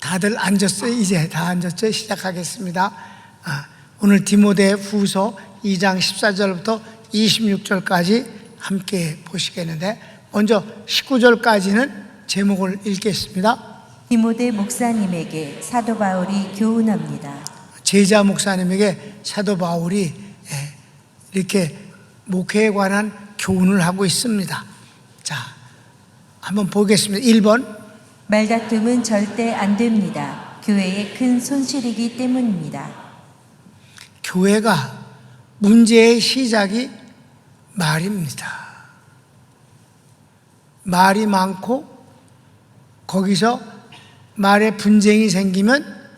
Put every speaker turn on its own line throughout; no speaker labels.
다들 앉았어요? 이제 다 앉았죠? 시작하겠습니다. 오늘 디모데 후서 2장 14절부터 26절까지 함께 보시겠는데, 먼저 19절까지는 제목을 읽겠습니다.
디모데 목사님에게 사도 바울이 교훈합니다.
제자 목사님에게 사도 바울이 이렇게 목회에 관한 교훈을 하고 있습니다. 자, 한번 보겠습니다. 1번.
말다툼은 절대 안 됩니다. 교회에 큰 손실이기 때문입니다.
교회가 문제의 시작이 말입니다. 말이 많고 거기서 말에 분쟁이 생기면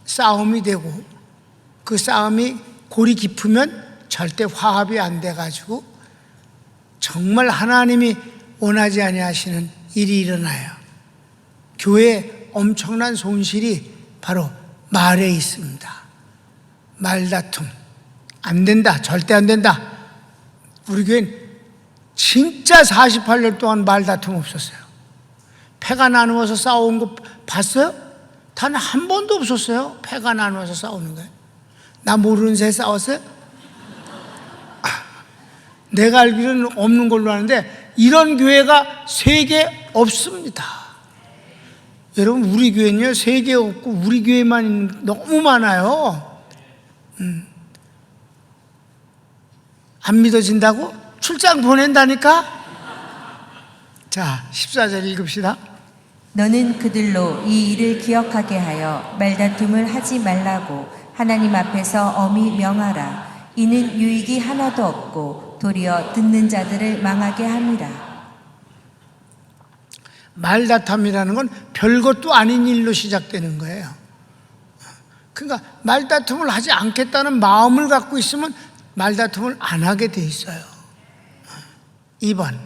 싸움이 되고, 그 싸움이 골이 깊으면 절대 화합이 안 돼가지고 정말 하나님이 원하지 아니하시는 일이 일어나요. 교회에 엄청난 손실이 바로 말에 있습니다. 말다툼 안 된다, 절대 안 된다. 우리 교회는 진짜 48년 동안 말다툼 없었어요. 패가 나누어서 싸운 거 봤어요? 단 한 번도 없었어요. 패가 나누어서 싸우는 거예요. 나 모르는 새 싸웠어요? 내가 알기로는 없는 걸로 아는데 이런 교회가 세계 없습니다. 여러분, 우리 교회는요, 세계 없고 우리 교회만 너무 많아요. 안 믿어진다고? 출장 보낸다니까? 자, 14절 읽읍시다.
너는 그들로 이 일을 기억하게 하여 말다툼을 하지 말라고 하나님 앞에서 엄히 명하라. 이는 유익이 하나도 없고 도리어 듣는 자들을 망하게 함이라.
말다툼이라는 건 별것도 아닌 일로 시작되는 거예요. 그러니까 말다툼을 하지 않겠다는 마음을 갖고 있으면 말다툼을 안 하게 돼 있어요. 2번.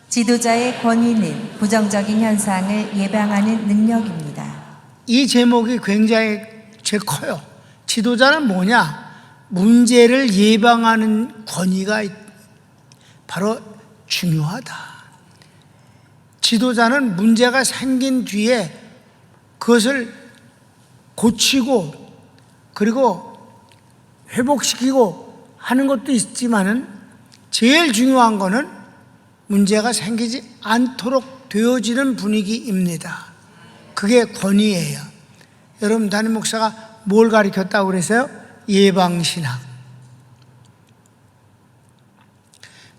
지도자의 권위는 부정적인 현상을 예방하는 능력입니다.
이 제목이 굉장히 제일 커요. 지도자는 뭐냐? 문제를 예방하는 권위가 바로 중요하다. 지도자는 문제가 생긴 뒤에 그것을 고치고 그리고 회복시키고 하는 것도 있지만은 제일 중요한 거는 문제가 생기지 않도록 되어지는 분위기입니다. 그게 권위예요. 여러분, 담임 목사가 뭘 가르쳤다고 그랬어요? 예방신학.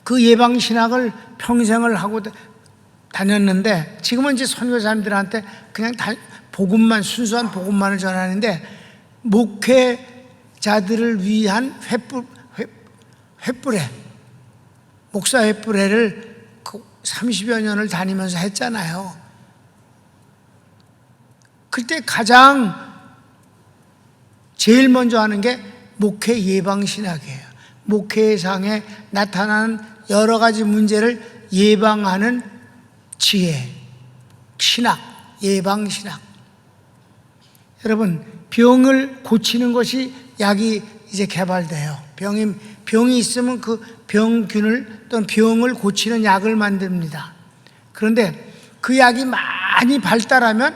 그 예방신학을 평생을 하고 다녔는데, 지금은 이제 선교사님들한테 그냥 복음만, 순수한 복음만을 전하는데, 목회자들을 위한 횃불에, 목사 횃불에를 30여 년을 다니면서 했잖아요. 그때 가장 제일 먼저 하는 게 목회 예방신학이에요. 목회상에 나타나는 여러 가지 문제를 예방하는 지혜, 신학, 예방신학. 여러분, 병을 고치는 것이 약이 이제 개발돼요. 병이 있으면 그 병균을 또는 병을 고치는 약을 만듭니다. 그런데 그 약이 많이 발달하면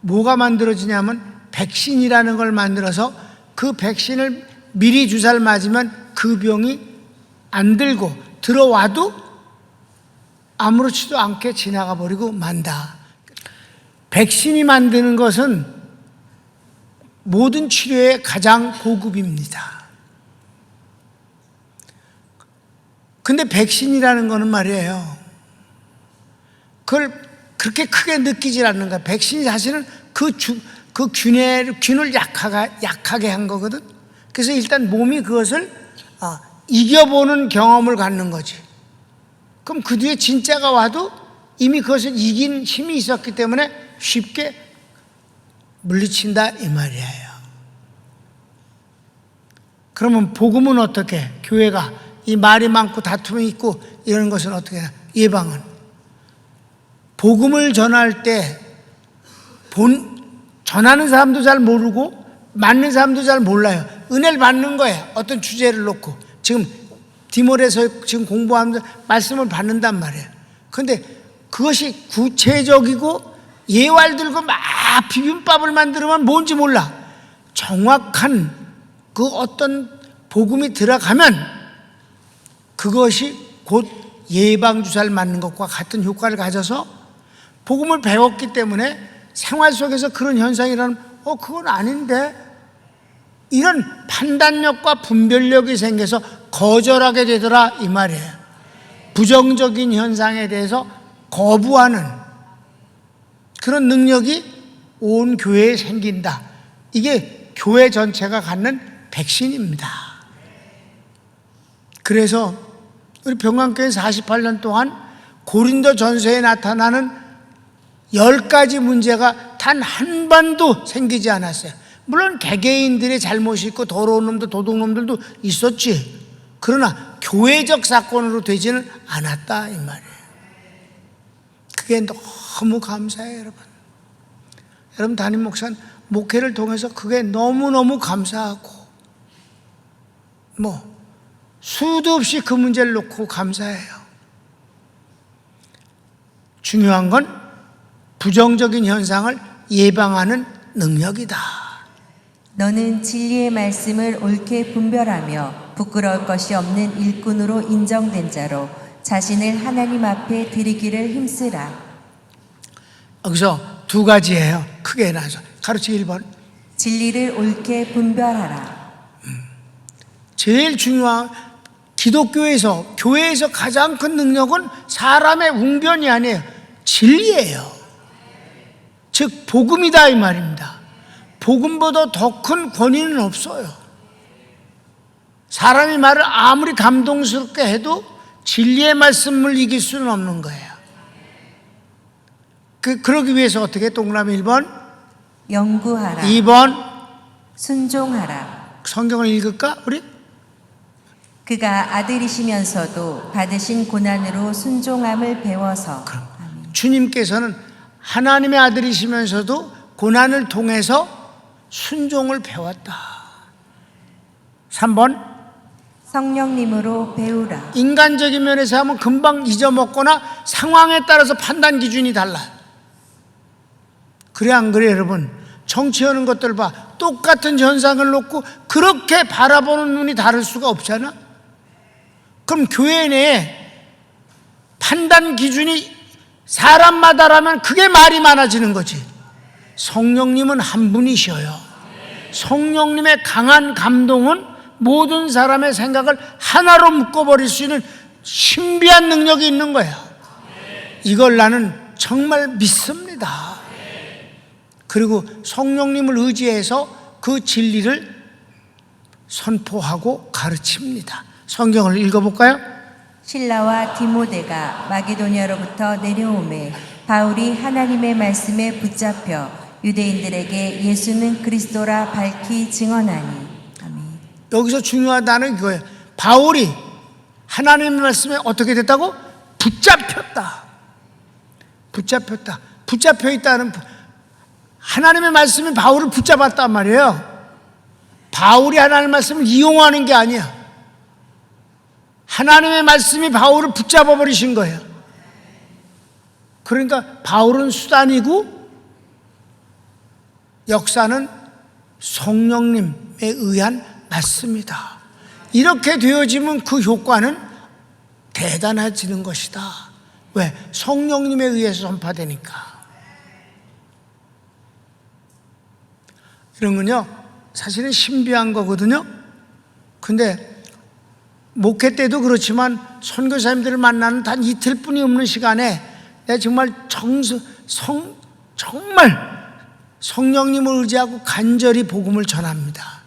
뭐가 만들어지냐면 백신이라는 걸 만들어서 그 백신을 미리 주사를 맞으면 그 병이 안 들고 들어와도 아무렇지도 않게 지나가 버리고 만다. 백신이 만드는 것은 모든 치료의 가장 고급입니다. 근데 백신이라는 거는 말이에요, 그걸 그렇게 크게 느끼질 않는 거야. 백신이 사실은 그 균을 약하게 한 거거든. 그래서 일단 몸이 그것을 이겨보는 경험을 갖는 거지. 그럼 그 뒤에 진짜가 와도 이미 그것을 이긴 힘이 있었기 때문에 쉽게 물리친다 이 말이에요. 그러면 복음은 어떻게? 교회가 이 말이 많고 다툼이 있고 이런 것은 어떻게 해야? 예방은 복음을 전할 때 전하는 사람도 잘 모르고 맞는 사람도 잘 몰라요. 은혜를 받는 거예요. 어떤 주제를 놓고 지금 디모데서 지금 공부하면서 말씀을 받는단 말이에요. 그런데 그것이 구체적이고 예왈 들고 막 비빔밥을 만들면 뭔지 몰라. 정확한 그 어떤 복음이 들어가면 그것이 곧 예방주사를 맞는 것과 같은 효과를 가져서 복음을 배웠기 때문에 생활 속에서 그런 현상이 일어나면 그건 아닌데, 이런 판단력과 분별력이 생겨서 거절하게 되더라 이 말이에요. 부정적인 현상에 대해서 거부하는 그런 능력이 온 교회에 생긴다. 이게 교회 전체가 갖는 백신입니다. 그래서 우리 병강교회 48년 동안 고린도 전서에 나타나는 10가지 문제가 단 한 번도 생기지 않았어요. 물론 개개인들의 잘못이 있고 더러운 놈들, 도둑놈들도 있었지. 그러나 교회적 사건으로 되지는 않았다 이 말이에요. 그게 너무 감사해요, 여러분. 여러분 담임 목사는 목회를 통해서 그게 너무너무 감사하고 수도 없이 그 문제를 놓고 감사해요. 중요한 건 부정적인 현상을 예방하는 능력이다.
너는 진리의 말씀을 옳게 분별하며 부끄러울 것이 없는 일꾼으로 인정된 자로 자신을 하나님 앞에 드리기를 힘쓰라.
여기서 두 가지예요. 크게 나눠서 가르치기 1번.
진리를 옳게 분별하라.
제일 중요한, 기독교에서, 교회에서 가장 큰 능력은 사람의 웅변이 아니에요. 진리예요. 즉 복음이다 이 말입니다. 복음보다 더 큰 권위는 없어요. 사람이 말을 아무리 감동스럽게 해도 진리의 말씀을 이길 수는 없는 거예요. 그러기 위해서 어떻게? 동그라미 1번
연구하라.
2번
순종하라.
성경을 읽을까 우리?
그가 아들이시면서도 받으신 고난으로 순종함을 배워서. 아멘.
주님께서는 하나님의 아들이시면서도 고난을 통해서 순종을 배웠다. 3번
성령님으로 배우라.
인간적인 면에서 하면 금방 잊어먹거나 상황에 따라서 판단 기준이 달라. 그래 안 그래 여러분? 정치하는 것들 봐. 똑같은 현상을 놓고 그렇게 바라보는 눈이 다를 수가 없잖아. 그럼 교회 내에 판단 기준이 사람마다라면 그게 말이 많아지는 거지. 성령님은 한 분이셔요. 성령님의 강한 감동은 모든 사람의 생각을 하나로 묶어버릴 수 있는 신비한 능력이 있는 거야. 이걸 나는 정말 믿습니다. 그리고 성령님을 의지해서 그 진리를 선포하고 가르칩니다. 성경을 읽어볼까요?
실라와 디모데가 마게도냐로부터 내려오매 바울이 하나님의 말씀에 붙잡혀 유대인들에게 예수는 그리스도라 밝히 증언하니. 아멘.
여기서 중요하다는 이거예요. 바울이 하나님의 말씀에 어떻게 됐다고? 붙잡혔다. 붙잡혔다. 붙잡혀 있다는, 하나님의 말씀이 바울을 붙잡았단 말이에요. 바울이 하나님의 말씀을 이용하는 게 아니야. 하나님의 말씀이 바울을 붙잡아 버리신 거예요. 그러니까 바울은 수단이고 역사는 성령님에 의한 말씀이다. 이렇게 되어지면 그 효과는 대단해지는 것이다. 왜? 성령님에 의해서 전파되니까. 이런 건요 사실은 신비한 거거든요. 근데 목회 때도 그렇지만 선교사님들을 만나는 단 이틀뿐이 없는 시간에 내가 정말 정말 성령님을 의지하고 간절히 복음을 전합니다.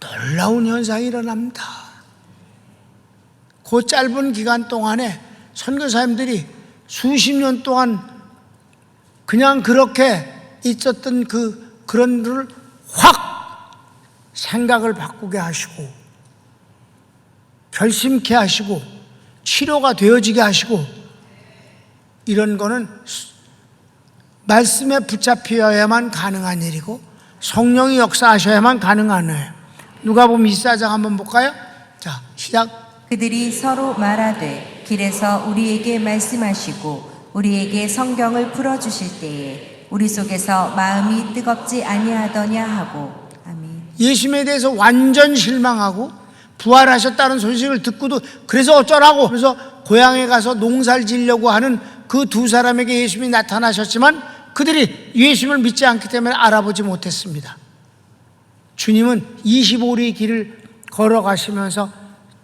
놀라운 현상이 일어납니다. 그 짧은 기간 동안에 선교사님들이 수십 년 동안 그냥 그렇게 있었던 그런 일을 확 생각을 바꾸게 하시고 결심케 하시고 치료가 되어지게 하시고, 이런 거는 말씀에 붙잡혀야만 가능한 일이고 성령이 역사하셔야만 가능한 거예요. 누가복음 24장 한번 볼까요? 자, 시작.
그들이 서로 말하되 길에서 우리에게 말씀하시고 우리에게 성경을 풀어주실 때에 우리 속에서 마음이 뜨겁지 아니하더냐 하고. 아멘.
예수님에 대해서 완전 실망하고 부활하셨다는 소식을 듣고도 그래서 어쩌라고 그래서 고향에 가서 농사를 지려고 하는 그 두 사람에게 예수님이 나타나셨지만 그들이 예수님을 믿지 않기 때문에 알아보지 못했습니다. 주님은 25리의 길을 걸어가시면서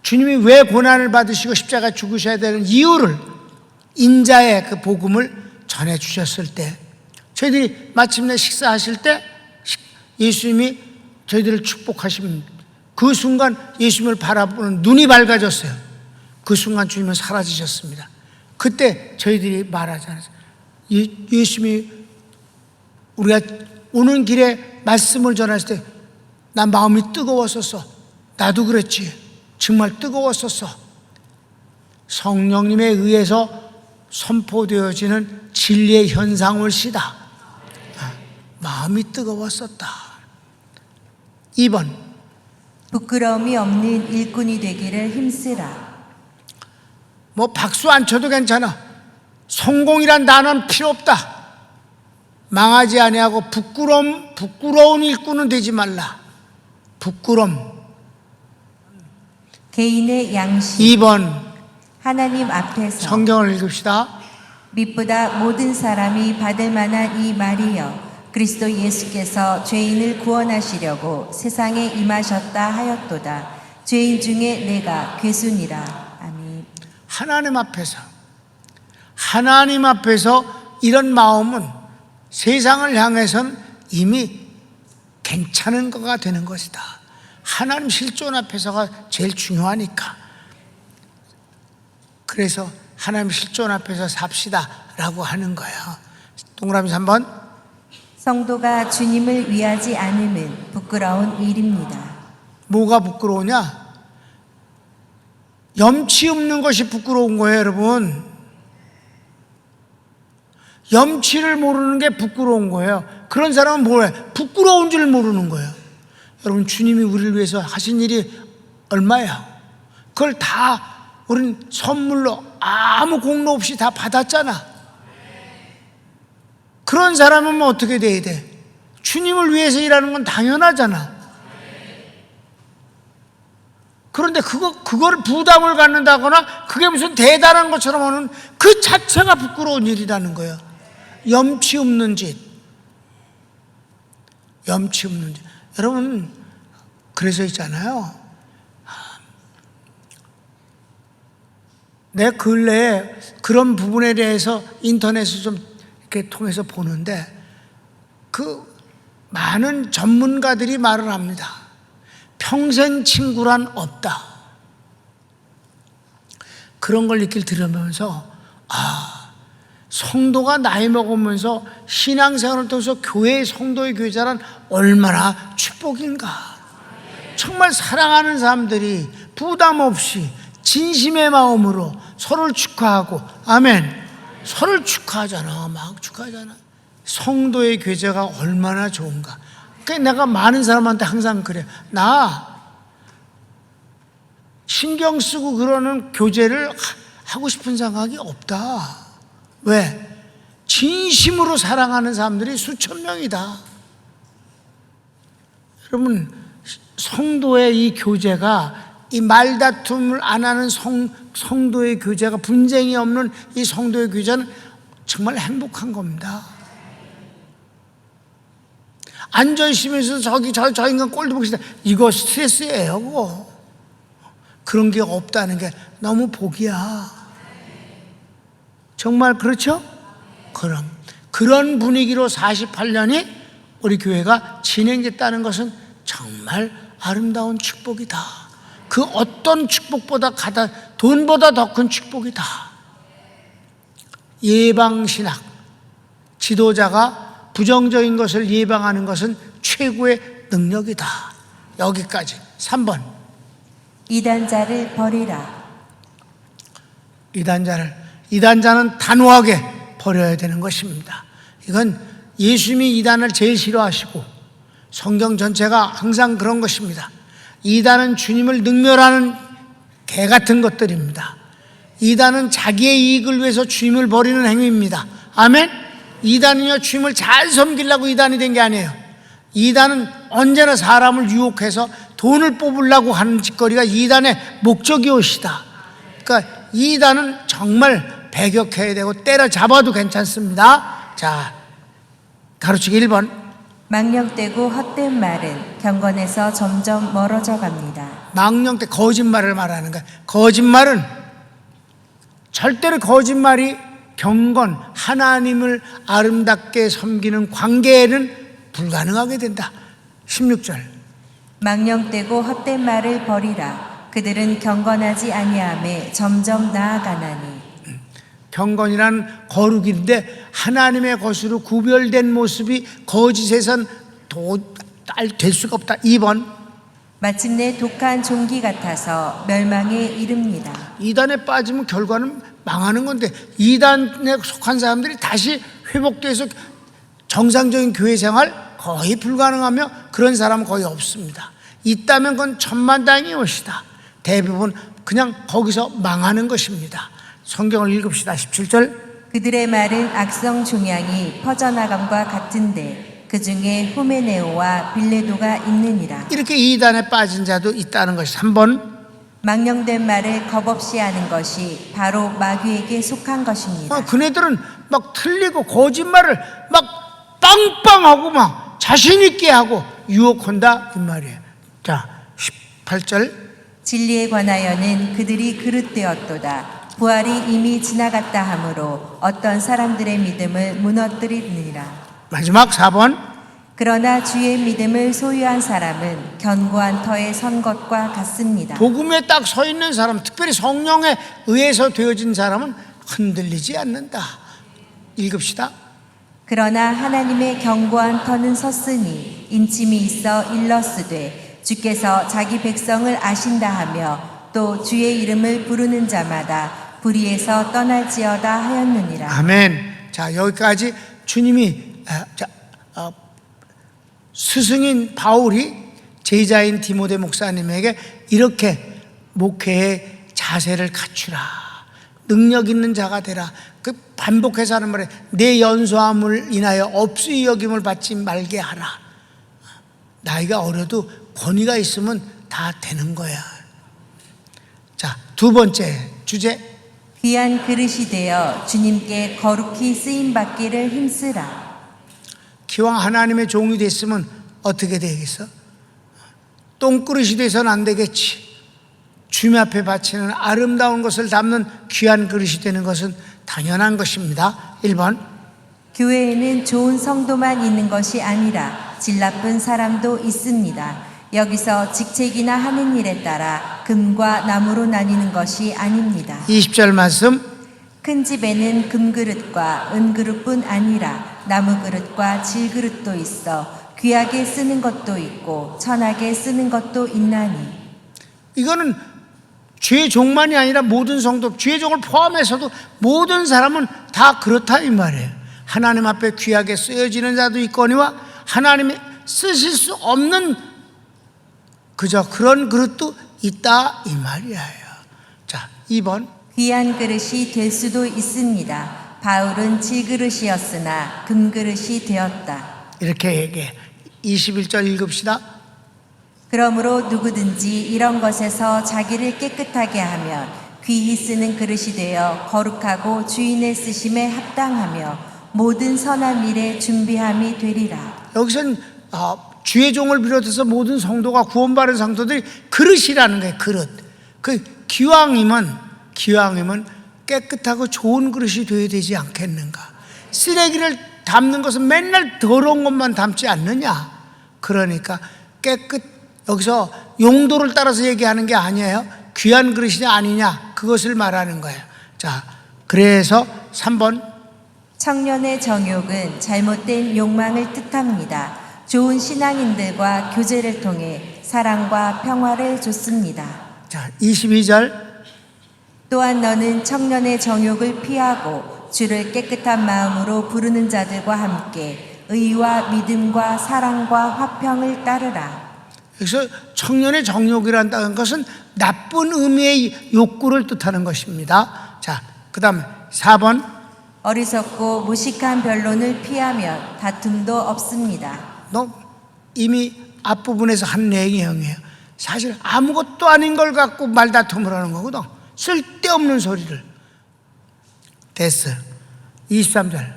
주님이 왜 고난을 받으시고 십자가 죽으셔야 되는 이유를 인자의 그 복음을 전해주셨을 때 저희들이 마침내 식사하실 때 예수님이 저희들을 축복하시면 그 순간 예수님을 바라보는 눈이 밝아졌어요. 그 순간 주님은 사라지셨습니다. 그때 저희들이 말하잖아요. 예수님이 우리가 오는 길에 말씀을 전했을 때 난 마음이 뜨거웠었어. 나도 그랬지. 정말 뜨거웠었어. 성령님에 의해서 선포되어지는 진리의 현상을 시다. 마음이 뜨거웠었다. 2번
부끄러움이 없는 일꾼이 되기를 힘쓰라.
뭐 박수 안 쳐도 괜찮아. 성공이란 단어는 필요 없다. 망하지 아니하고 부끄러운 일꾼은 되지 말라. 부끄럼.
개인의 양심.
2번
하나님 앞에서
성경을 읽읍시다.
빛보다 모든 사람이 받을 만한 이 말이여 그리스도 예수께서 죄인을 구원하시려고 세상에 임하셨다 하였도다. 죄인 중에 내가 괴순이라. 아멘.
하나님 앞에서 이런 마음은 세상을 향해서는 이미 괜찮은 거가 되는 것이다. 하나님 실존 앞에서가 제일 중요하니까. 그래서 하나님 실존 앞에서 삽시다 라고 하는 거예요. 동그라미 3번
성도가 주님을 위하지 않음은 부끄러운 일입니다.
뭐가 부끄러우냐? 염치 없는 것이 부끄러운 거예요, 여러분. 염치를 모르는 게 부끄러운 거예요. 그런 사람은 뭐예요? 부끄러운 줄 모르는 거예요. 여러분, 주님이 우리를 위해서 하신 일이 얼마야? 그걸 다 우린 선물로 아무 공로 없이 다 받았잖아. 그런 사람은 뭐 어떻게 돼야 돼? 주님을 위해서 일하는 건 당연하잖아. 그런데 그걸 부담을 갖는다거나 그게 무슨 대단한 것처럼 하는 그 자체가 부끄러운 일이라는 거예요. 염치 없는 짓. 여러분, 그래서 있잖아요. 내 근래에 그런 부분에 대해서 인터넷을 좀 이렇게 통해서 보는데 그 많은 전문가들이 말을 합니다. 평생 친구란 없다. 그런 걸 얘기를 들으면서 성도가 나이 먹으면서 신앙생활을 통해서 교회의 성도의 교제란 얼마나 축복인가. 정말 사랑하는 사람들이 부담 없이 진심의 마음으로 서로를 축하하고, 아멘. 서로를 축하하잖아. 막 축하하잖아. 성도의 교제가 얼마나 좋은가. 그러니까 내가 많은 사람한테 항상 그래. 나 신경 쓰고 그러는 교제를 하고 싶은 생각이 없다. 왜? 진심으로 사랑하는 사람들이 수천 명이다. 여러분, 성도의 이 교제가, 이 말다툼을 안 하는 성도의 교제가, 분쟁이 없는 이 성도의 교제는 정말 행복한 겁니다. 앉아있으면서 저 인간 꼴도 보기 싫다. 이거 스트레스예요, 그거. 그런 게 없다는 게 너무 복이야. 정말 그렇죠? 그런 분위기로 48년이 우리 교회가 진행됐다는 것은 정말 아름다운 축복이다. 그 어떤 축복보다 돈보다 더 큰 축복이다. 예방신학, 지도자가 부정적인 것을 예방하는 것은 최고의 능력이다. 여기까지. 3번
이단자를 버리라.
이단자는 단호하게 버려야 되는 것입니다. 이건 예수님이 이단을 제일 싫어하시고 성경 전체가 항상 그런 것입니다. 이단은 주님을 능멸하는 개 같은 것들입니다. 이단은 자기의 이익을 위해서 주임을 버리는 행위입니다. 아멘. 이단은요, 주임을 잘 섬기려고 이단이 된 게 아니에요. 이단은 언제나 사람을 유혹해서 돈을 뽑으려고 하는 짓거리가 이단의 목적이옵시다. 그러니까 이단은 정말 배격해야 되고 때려잡아도 괜찮습니다. 자, 가르치기 1번.
망령되고 헛된 말은 경건에서 점점 멀어져 갑니다.
망령되 거짓말을 말하는 거야. 거짓말은 절대로 거짓말이 경건, 하나님을 아름답게 섬기는 관계에는 불가능하게 된다. 16절.
망령되고 헛된 말을 버리라. 그들은 경건하지 아니함에 점점 나아가나니.
경건이란 거룩인데 하나님의 것으로 구별된 모습이 거짓에선 될 수가 없다. 2번.
마침내 독한 종기 같아서 멸망에 이릅니다.
이단에 빠지면 결과는 망하는 건데, 이단에 속한 사람들이 다시 회복돼서 정상적인 교회 생활 거의 불가능하며 그런 사람은 거의 없습니다. 있다면 그건 천만다행의 것이다. 대부분 그냥 거기서 망하는 것입니다. 성경을 읽읍시다. 17절.
그들의 말은 악성 종양이 퍼져나감과 같은데 그 중에 후메네오와 빌레도가 있느니라.
이렇게 이단에 빠진 자도 있다는 것이 3번.
망령된 말을 겁없이 하는 것이 바로 마귀에게 속한 것입니다.
그네들은 막 틀리고 거짓말을 막 빵빵하고 막 자신있게 하고 유혹한다 이 말이에요. 자, 18절.
진리에 관하여는 그들이 그릇되었도다. 부활이 이미 지나갔다 하므로 어떤 사람들의 믿음을 무너뜨리느니라.
마지막 4번.
그러나 주의 믿음을 소유한 사람은 견고한 터에 선 것과 같습니다.
복음에 딱 서 있는 사람, 특별히 성령에 의해서 되어진 사람은 흔들리지 않는다. 읽읍시다.
그러나 하나님의 견고한 터는 섰으니 인침이 있어 일렀으되 주께서 자기 백성을 아신다 하며 또 주의 이름을 부르는 자마다 불의에서 떠날지어다 하였느니라.
아멘. 자, 여기까지 주님이 스승인 바울이 제자인 디모데 목사님에게 이렇게 목회의 자세를 갖추라, 능력 있는 자가 되라, 그 반복해서 하는 말에 내 연소함을 인하여 업수의 여김을 받지 말게 하라. 나이가 어려도 권위가 있으면 다 되는 거야. 자, 두 번째 주제.
귀한 그릇이 되어 주님께 거룩히 쓰임받기를 힘쓰라.
기왕 하나님의 종이 됐으면 어떻게 되겠어? 똥그릇이 돼서는 안 되겠지. 주님 앞에 바치는 아름다운 것을 담는 귀한 그릇이 되는 것은 당연한 것입니다. 1번.
교회에는 좋은 성도만 있는 것이 아니라 질 나쁜 사람도 있습니다. 여기서 직책이나 하는 일에 따라 금과 나무로 나뉘는 것이 아닙니다.
20절 말씀.
큰 집에는 금그릇과 은그릇뿐 아니라 나무그릇과 질그릇도 있어 귀하게 쓰는 것도 있고 천하게 쓰는 것도 있나니.
이거는 주의 종만이 아니라 모든 성도, 주의 종을 포함해서도 모든 사람은 다 그렇다 이 말이에요. 하나님 앞에 귀하게 쓰여지는 자도 있거니와 하나님이 쓰실 수 없는 그저 그런 그릇도 있다 이 말이에요. 자, 2번.
귀한 그릇이 될 수도 있습니다. 바울은 질그릇이었으나 금그릇이 되었다.
이렇게 얘기해. 21절 읽읍시다.
그러므로 누구든지 이런 것에서 자기를 깨끗하게 하면 귀히 쓰는 그릇이 되어 거룩하고 주인의 쓰심에 합당하며 모든 선한 일에 준비함이 되리라.
여기서는 주의 종을 비롯해서 모든 성도가 구원받은 성도들이 그릇이라는 거예요. 그릇. 그 기왕이면 깨끗하고 좋은 그릇이 되어야 되지 않겠는가. 쓰레기를 담는 것은 맨날 더러운 것만 담지 않느냐. 그러니까 여기서 용도를 따라서 얘기하는 게 아니에요. 귀한 그릇이냐 아니냐 그것을 말하는 거예요. 자, 그래서 3번.
청년의 정욕은 잘못된 욕망을 뜻합니다. 좋은 신앙인들과 교제를 통해 사랑과 평화를 줬습니다.
자, 22절.
또한 너는 청년의 정욕을 피하고 주를 깨끗한 마음으로 부르는 자들과 함께 의와 믿음과 사랑과 화평을 따르라.
그래서 청년의 정욕이라는 것은 나쁜 의미의 욕구를 뜻하는 것입니다. 자, 그 다음에 4번.
어리석고 무식한 변론을 피하면 다툼도 없습니다.
너 이미 앞부분에서 한 내용이에요. 사실 아무것도 아닌 걸 갖고 말다툼을 하는 거거든. 쓸데없는 소리를. 됐어. 23절.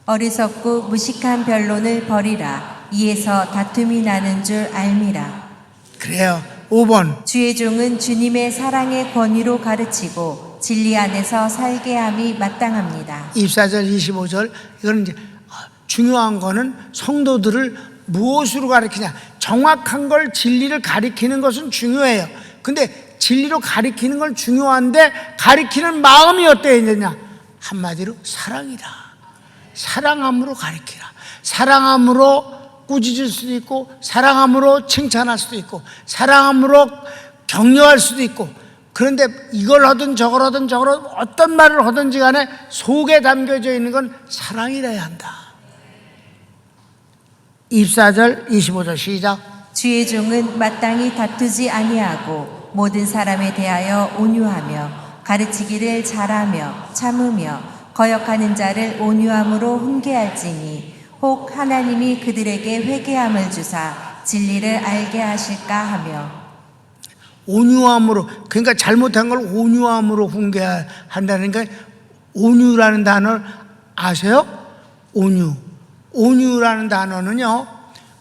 어리석고 무식한 변론을 버리라. 이에서 다툼이 나는 줄 알미라.
그래요. 5번.
주의 종은 주님의 사랑의 권위로 가르치고 진리 안에서 살게 함이 마땅합니다.
24절, 25절. 이거는 이제 중요한 거는 성도들을 무엇으로 가르치냐. 정확한 걸 진리를 가리키는 것은 중요해요. 근데 진리로 가리키는 건 중요한데 가리키는 마음이 어때야 되냐. 한마디로 사랑이다. 사랑함으로 가리키라. 사랑함으로 꾸짖을 수도 있고, 사랑함으로 칭찬할 수도 있고, 사랑함으로 격려할 수도 있고. 그런데 이걸 하든 저걸 하든 어떤 말을 하든지 간에 속에 담겨져 있는 건 사랑이라야 한다. 24절 25절 시작.
주의 종은 마땅히 다투지 아니하고 모든 사람에 대하여 온유하며 가르치기를 잘하며 참으며 거역하는 자를 온유함으로 훈계할지니 혹 하나님이 그들에게 회개함을 주사 진리를 알게 하실까 하며.
온유함으로, 그러니까 잘못한 걸 온유함으로 훈계한다는 게, 온유라는 단어 아세요? 온유. 온유라는 단어는요,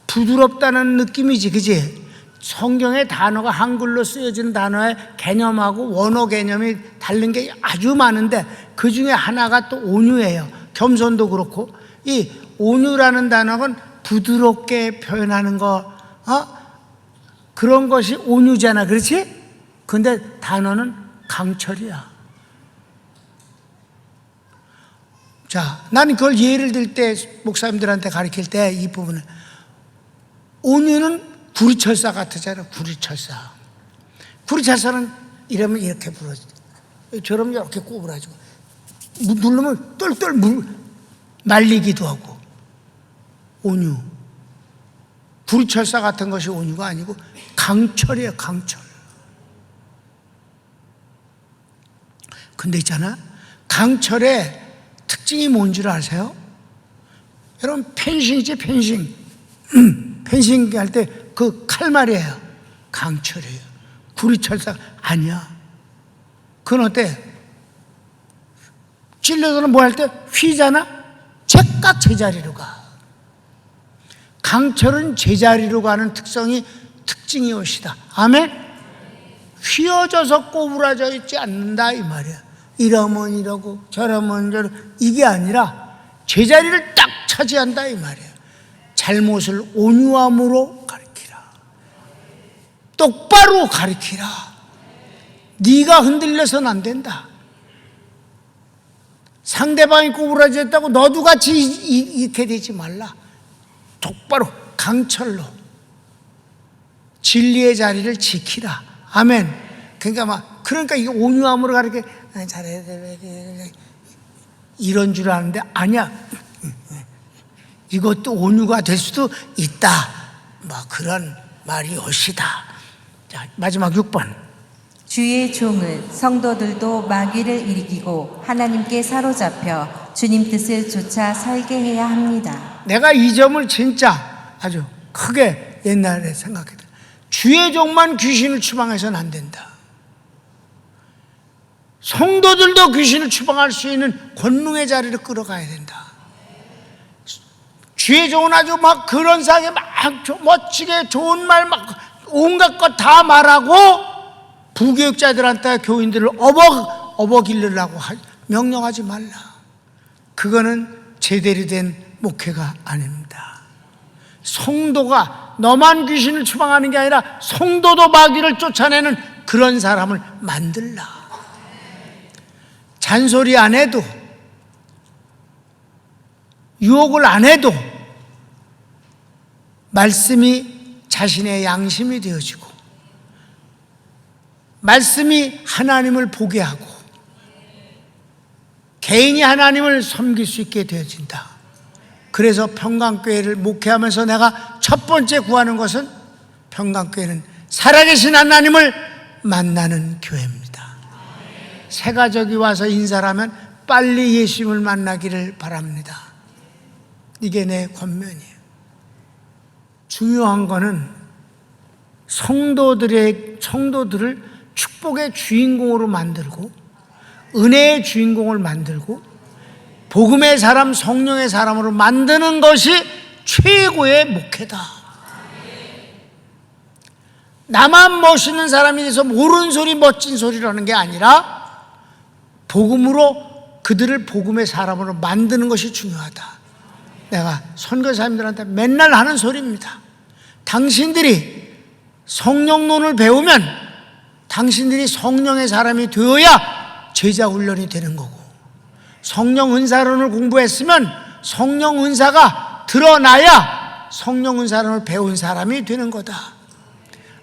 부드럽다는 느낌이지, 그지? 성경의 단어가 한글로 쓰여지는 단어의 개념하고 원어 개념이 다른 게 아주 많은데 그 중에 하나가 또 온유예요. 겸손도 그렇고. 이 온유라는 단어는 부드럽게 표현하는 거, 그런 것이 온유잖아, 그렇지? 근데 단어는 강철이야. 자, 나는 그걸 예를 들 때 목사님들한테 가르칠 때 이 부분을, 온유는 구리철사 같으잖아. 구리철사. 구리철사는 이러면 이렇게 불어져, 저러면 이렇게 꼬부라지고, 누르면 똘똘 말리기도 하고. 온유. 구리철사 같은 것이 온유가 아니고 강철이에요. 강철. 근데 있잖아, 강철의 특징이 뭔 줄 아세요? 여러분, 펜싱이지, 펜싱. 펜싱 할 때 그 칼말이에요. 강철이에요. 구리철사 아니야. 그건 어때? 찔러서는 뭐 할 때 휘잖아? 제깍 제자리로 가. 강철은 제자리로 가는 특징이 옷이다. 아멘? 휘어져서 꼬부라져 있지 않는다, 이 말이야. 이러면 이러고 저러면 저러고, 이게 아니라 제자리를 딱 차지한다, 이 말이야. 잘못을 온유함으로 가르치라. 똑바로 가르치라. 네가 흔들려서는 안 된다. 상대방이 꼬부라졌다고 너도 같이 이렇게 되지 말라. 똑바로 강철로 진리의 자리를 지키라. 아멘. 그러니까 이게 온유함으로 가르쳐 잘해야 돼 이런 줄 아는데 아니야. 이것도 온유가 될 수도 있다. 뭐 그런 말이 옳시다. 자, 마지막 6번.
주의 종은 성도들도 마귀를 일으키고 하나님께 사로잡혀 주님 뜻을 쫓아 살게 해야 합니다.
내가 이 점을 진짜 아주 크게 옛날에 생각했다. 주의 종만 귀신을 추방해서는 안 된다. 성도들도 귀신을 추방할 수 있는 권능의 자리를 끌어가야 된다. 주의 종은 아주 막 그런 상에 막 멋지게 좋은 말 막 온갖 것 다 말하고 부교육자들한테 교인들을 어버기르라고 명령하지 말라. 그거는 제대로 된 목회가 아닙니다. 성도가 너만 귀신을 추방하는 게 아니라 성도도 마귀를 쫓아내는 그런 사람을 만들라. 잔소리 안 해도, 유혹을 안 해도 말씀이 자신의 양심이 되어지고 말씀이 하나님을 보게 하고 개인이 하나님을 섬길 수 있게 되어진다. 그래서 평강교회를 목회하면서 내가 첫 번째 구하는 것은, 평강교회는 살아계신 하나님을 만나는 교회입니다. 새 가족이 와서 인사를 하면 빨리 예수님을 만나기를 바랍니다. 이게 내 권면이에요. 중요한 거는 성도들을 축복의 주인공으로 만들고 은혜의 주인공을 만들고 복음의 사람, 성령의 사람으로 만드는 것이 최고의 목회다. 나만 멋있는 사람이 돼서 옳은 소리, 멋진 소리를 하는 게 아니라 복음으로 그들을 복음의 사람으로 만드는 것이 중요하다. 내가 선교사님들한테 맨날 하는 소리입니다. 당신들이 성령론을 배우면 당신들이 성령의 사람이 되어야 제자 훈련이 되는 거고, 성령 은사론을 공부했으면 성령 은사가 드러나야 성령 은사론을 배운 사람이 되는 거다.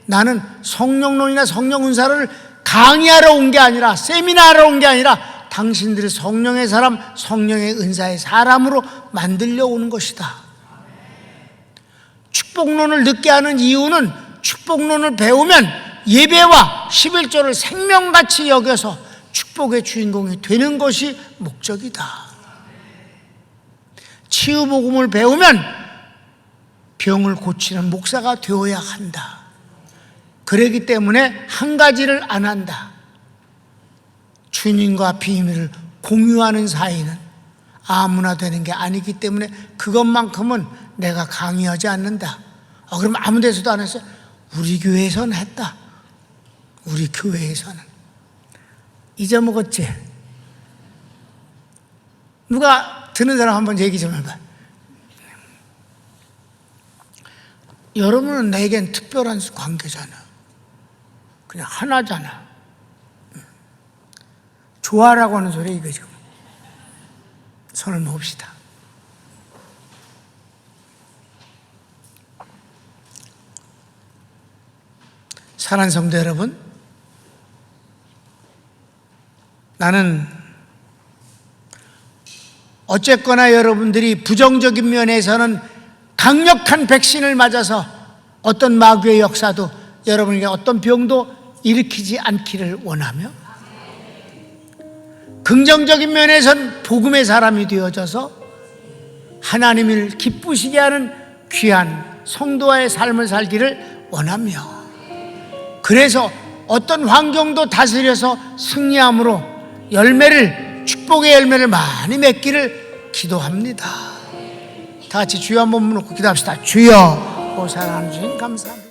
나는 성령론이나 성령 은사를 강의하러 온 게 아니라, 세미나하러 온 게 아니라 당신들이 성령의 사람, 성령의 은사의 사람으로 만들려 오는 것이다. 축복론을 늦게 하는 이유는 축복론을 배우면 예배와 11조를 생명같이 여겨서 축복의 주인공이 되는 것이 목적이다. 치유복음을 배우면 병을 고치는 목사가 되어야 한다. 그러기 때문에 한 가지를 안 한다. 주님과 비밀을 공유하는 사이는 아무나 되는 게 아니기 때문에 그것만큼은 내가 강요하지 않는다. 그럼 아무 데서도 안 했어요. 우리 교회에서는 했다. 우리 교회에서는. 잊어먹었지? 누가 듣는 사람 한번 얘기 좀 해봐. 여러분은 내겐 특별한 관계잖아. 그냥 하나잖아. 좋아라고 하는 소리 이거죠. 손을 모읍시다. 사랑하는 성도 여러분, 나는 어쨌거나 여러분들이 부정적인 면에서는 강력한 백신을 맞아서 어떤 마귀의 역사도 여러분에게 어떤 병도 일으키지 않기를 원하며, 긍정적인 면에서는 복음의 사람이 되어져서 하나님을 기쁘시게 하는 귀한 성도와의 삶을 살기를 원하며, 그래서 어떤 환경도 다스려서 승리함으로 축복의 열매를 많이 맺기를 기도합니다. 다 같이 주여 한번 놓고 기도합시다. 주여, 사랑하는 주님 감사합니다.